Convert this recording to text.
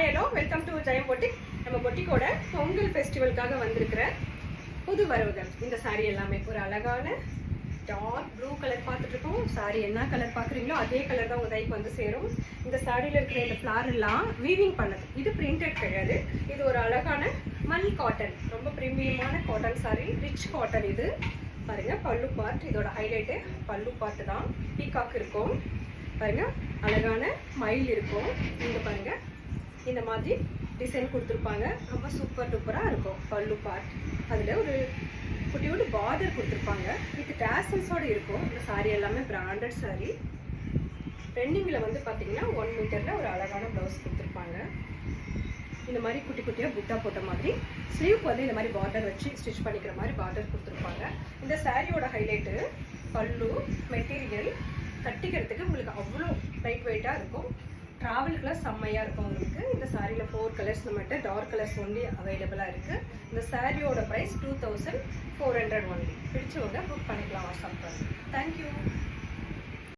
Hi hello welcome to Jayam boutique. நம்ம பொட்டிக்கோட பொங்கல் ஃபெஸ்டிவலுக்காக வந்திருக்கிற புது வரவுகள். இந்த சாரீ எல்லாமே ஒரு அழகான டார்க் ப்ளூ கலர் பார்த்துட்டு இருக்கோம். சாரீ என்ன கலர் பார்க்குறீங்களோ அதே கலர் தான் உங்கள் கைக்கு வந்து சேரும். இந்த சாரியில் இருக்கிற இந்த ஃப்ளார் எல்லாம் வீவிங் பண்ணது, இது பிரிண்டட் கிடையாது. இது ஒரு அழகான மல் காட்டன், ரொம்ப ப்ரீமியமான காட்டன் சாரீ, ரிச் காட்டன். இது பாருங்க பல்லு பார்ட், இதோட ஹைலைட்டு பல்லு பார்ட்டு தான். பீகாக் இருக்கும் பாருங்க, அழகான மயில் இருக்கும். இங்க பாருங்க இந்த மாதிரி டிசைன் கொடுத்துருப்பாங்க, ரொம்ப சூப்பர் டூப்பராக இருக்கும். பல்லு பார்ட் அதில் ஒரு குட்டியோட பார்டர் கொடுத்துருப்பாங்க, வித் டேசல்ஸோடு இருக்கும். இந்த சாரீ எல்லாமே பிராண்டட் சாரீ. ட்ரெண்டிங்கில் வந்து பார்த்தீங்கன்னா 1 மீட்டரில் ஒரு அழகான ப்ளவுஸ் கொடுத்துருப்பாங்க. இந்த மாதிரி குட்டி குட்டியாக புட்டா போட்ட மாதிரி, ஸ்லீவ் வந்து இந்த மாதிரி பார்டர் வச்சு ஸ்டிச் பண்ணிக்கிற மாதிரி பார்டர் கொடுத்துருப்பாங்க. இந்த சாரியோட ஹைலைட்டு பல்லு மெட்டீரியல் கட்டிக்கிறதுக்கு உங்களுக்கு அவ்வளோ லைட் வெயிட்டாக இருக்கும். ட்ராவலுக்குலாம் செம்மையாக இருக்கும் உங்களுக்கு. இந்த சாரியில் 4 கலர்ஸ் நம்மகிட்ட டார்க் கலர்ஸ் ஒன்லி அவைலபிளாக இருக்குது. இந்த சாரியோட ப்ரைஸ் 2400 ஒன்லி. பிடிச்சவங்க புக் பண்ணிக்கலாம் வாட்ஸ்அப். தேங்க்யூ.